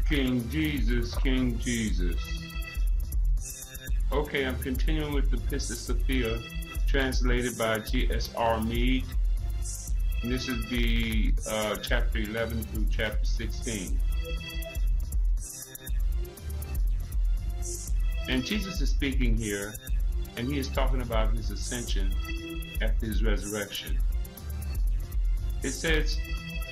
King Jesus, King Jesus. Okay, I'm continuing with the Pistis Sophia, translated by G.S.R. Mead. And this is the chapter 11 through chapter 16. And Jesus is speaking here, and he is talking about his ascension after his resurrection. It says,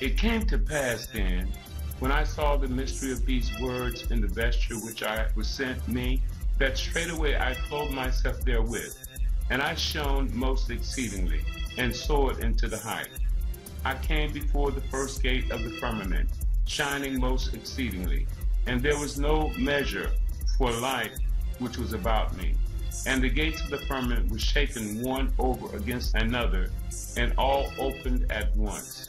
"It came to pass then, when I saw the mystery of these words in the vesture which was sent me, that straightway I clothed myself therewith, and I shone most exceedingly, and soared into the height. I came before the first gate of the firmament, shining most exceedingly, and there was no measure for light which was about me. And the gates of the firmament were shaken one over against another, and all opened at once.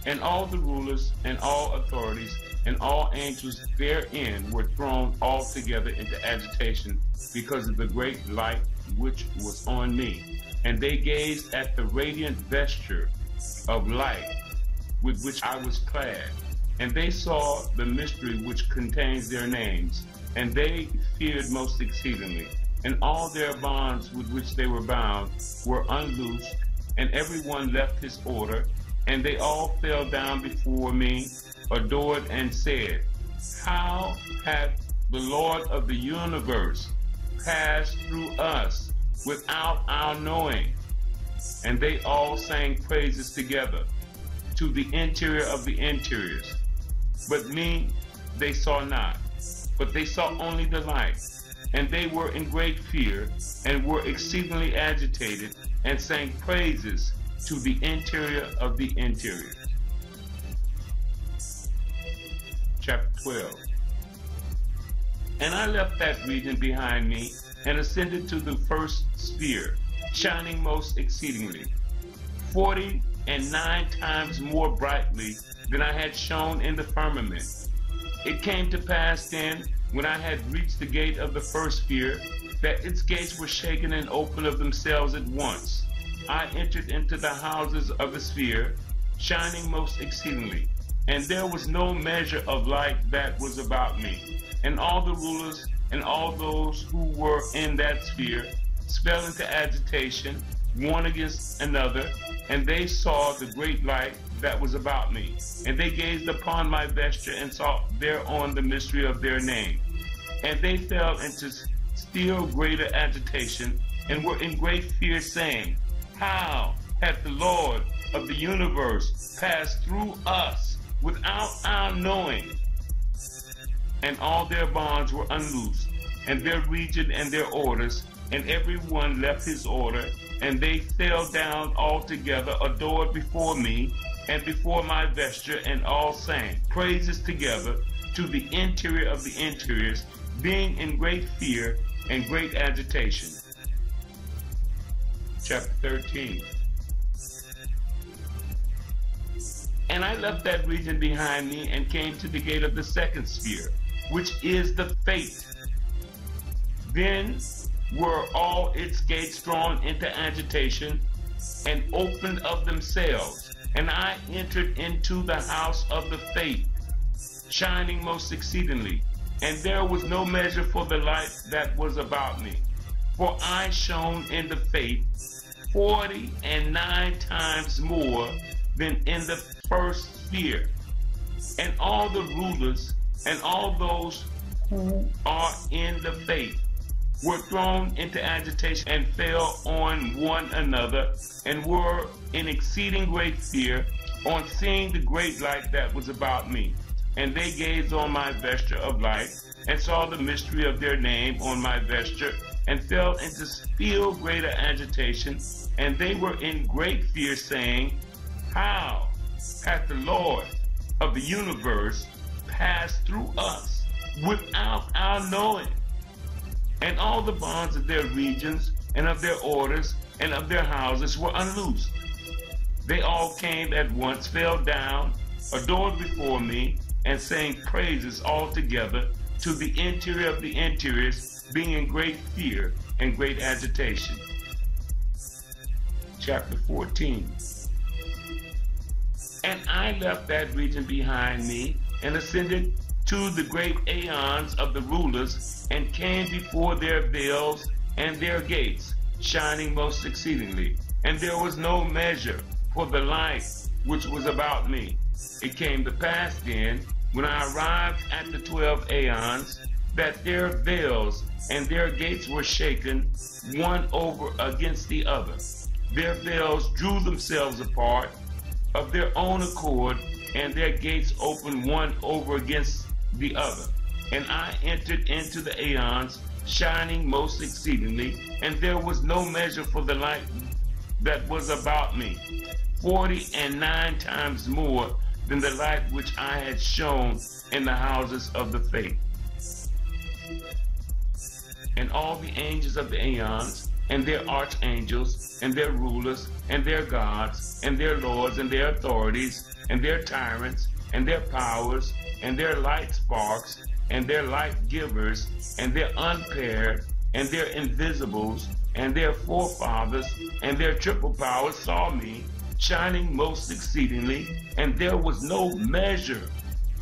And all the rulers, and all authorities, and all angels therein were thrown altogether into agitation because of the great light which was on me. And they gazed at the radiant vesture of light with which I was clad. And they saw the mystery which contains their names, and they feared most exceedingly. And all their bonds with which they were bound were unloosed, and every one left his order. And they all fell down before me, adored, and said, How hath the Lord of the universe passed through us without our knowing? And they all sang praises together to the interior of the interiors. But me they saw not, but they saw only the light. And they were in great fear, and were exceedingly agitated, and sang praises to the interior of the interiors." Chapter 12. "And I left that region behind me, and ascended to the first sphere, shining most exceedingly, 49 times more brightly than I had shone in the firmament. It came to pass then, when I had reached the gate of the first sphere, that its gates were shaken and opened of themselves at once. I entered into the houses of the sphere, shining most exceedingly, and there was no measure of light that was about me. And all the rulers and all those who were in that sphere fell into agitation, one against another, and they saw the great light that was about me. And they gazed upon my vesture, and saw thereon the mystery of their name. And they fell into still greater agitation, and were in great fear, saying, How hath the Lord of the universe passed through us without our knowing? And all their bonds were unloosed, and their region and their orders, and every one left his order, and they fell down altogether, adored before me, and before my vesture, and all sang praises together to the interior of the interiors, being in great fear and great agitation." Chapter 13. "And I left that region behind me, and came to the gate of the second sphere, which is the fate. Then were all its gates thrown into agitation, and opened of themselves. And I entered into the house of the faith, shining most exceedingly, and there was no measure for the light that was about me. For I shone in the faith 49 times more than in the first sphere. And all the rulers and all those who are in the faith were thrown into agitation, and fell on one another, and were in exceeding great fear on seeing the great light that was about me. And they gazed on my vesture of light, and saw the mystery of their name on my vesture, and fell into still greater agitation, and they were in great fear, saying, How hath the Lord of the universe passed through us without our knowing? And all the bonds of their regions, and of their orders, and of their houses were unloosed. They all came at once, fell down, adored before me, and sang praises altogether to the interior of the interiors, being in great fear and great agitation." Chapter 14. "And I left that region behind me, and ascended to to the great æons of the rulers, and came before their veils and their gates, shining most exceedingly. And there was no measure for the light which was about me. It came to pass then, when I arrived at the 12 æons, that their veils and their gates were shaken one over against the other. Their veils drew themselves apart of their own accord, and their gates opened one over against the other. And I entered into the æons, shining most exceedingly, and there was no measure for the light that was about me, 49 times more than the light which I had shone in the houses of the faith. And all the angels of the æons, and their archangels, and their rulers, and their gods, and their lords, and their authorities, and their tyrants, and their powers, and their light sparks, and their light givers, and their unpaired, and their invisibles, and their forefathers, and their triple powers saw me, shining most exceedingly, and there was no measure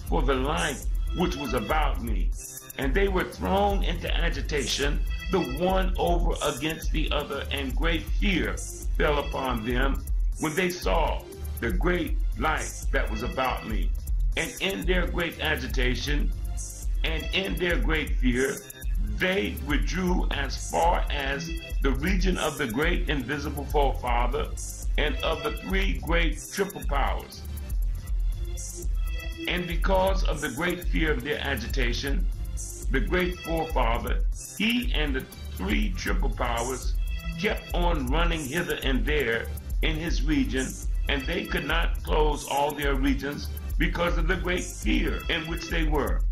for the light which was about me. And they were thrown into agitation, the one over against the other, and great fear fell upon them when they saw the great light that was about me. And in their great agitation and in their great fear, they withdrew as far as the region of the great invisible forefather and of the three great triple powers. And because of the great fear of their agitation, the great forefather, he and the three triple powers kept on running hither and there in his region, and they could not close all their regions because of the great fear in which they were.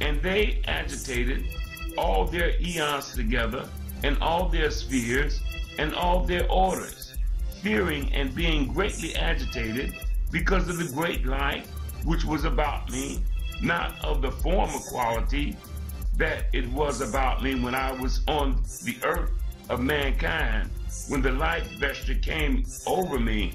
And they agitated all their æons together, and all their spheres, and all their orders, fearing and being greatly agitated because of the great light which was about me, not of the former quality that it was about me when I was on the earth of mankind, when the light vesture came over me.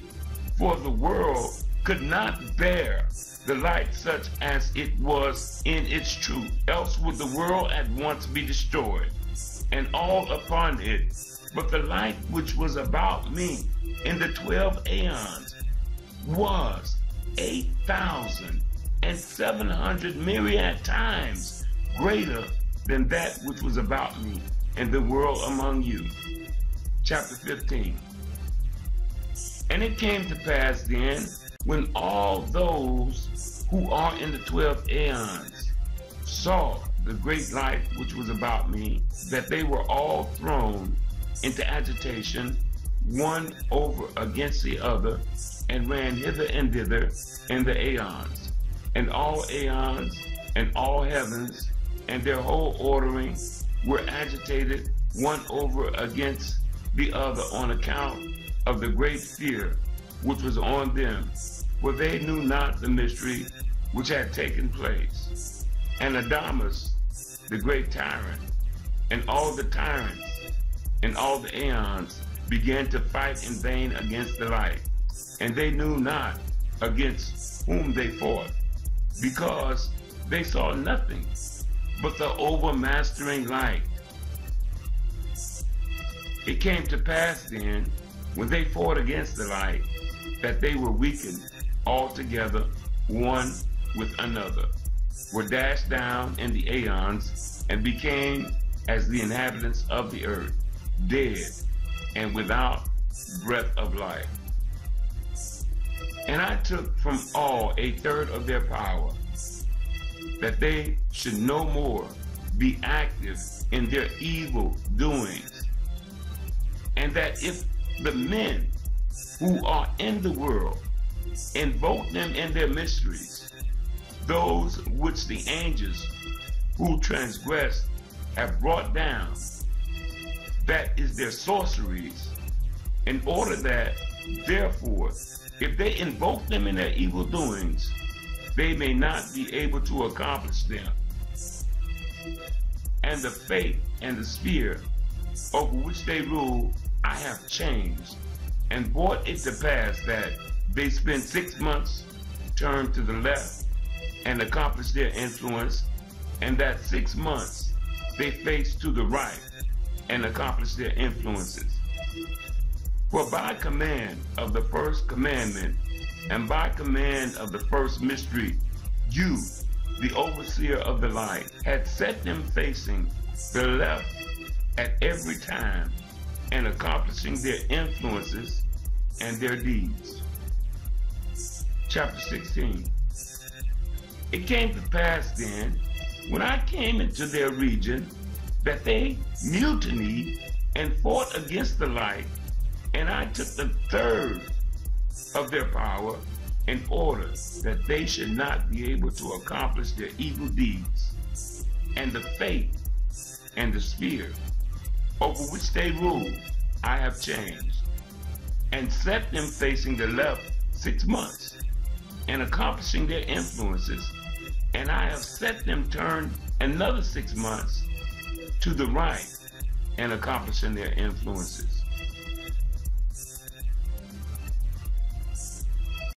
For the world could not bear the light such as it was in its truth, else would the world at once be destroyed, and all upon it. But the light which was about me in the 12 æons was 8,700 myriad times greater than that which was about me and the world among you. Chapter 15. And it came to pass then, when all those who are in the 12 æons saw the great light which was about me, that they were all thrown into agitation, one over against the other, and ran hither and thither in the æons. And all æons and all heavens and their whole ordering were agitated one over against the other on account of the great fear which was on them, for they knew not the mystery which had taken place. And Adamas, the great tyrant, and all the tyrants, and all the æons began to fight in vain against the light, and they knew not against whom they fought, because they saw nothing but the overmastering light. It came to pass then, when they fought against the light, that they were weakened altogether one with another, were dashed down in the æons, and became as the inhabitants of the earth, dead and without breath of life. And I took from all a third of their power, that they should no more be active in their evil doings, and that if the men who are in the world invoke them in their mysteries, those which the angels who transgress have brought down, that is their sorceries, in order that, therefore, if they invoke them in their evil doings, they may not be able to accomplish them. And the faith and the sphere over which they rule I have changed, and brought it to pass that they spend 6 months turned to the left and accomplished their influence, and that 6 months they faced to the right and accomplished their influences. For by command of the first commandment and by command of the first mystery, you, the overseer of the light, had set them facing the left at every time and accomplishing their influences and their deeds. Chapter 16. It came to pass then, when I came into their region, that they mutinied and fought against the light, and I took the third of their power in order that they should not be able to accomplish their evil deeds. And the faith and the sphere over which they rule I have changed, and set them facing the left 6 months, and accomplishing their influences, and I have set them turn another 6 months to the right, and accomplishing their influences.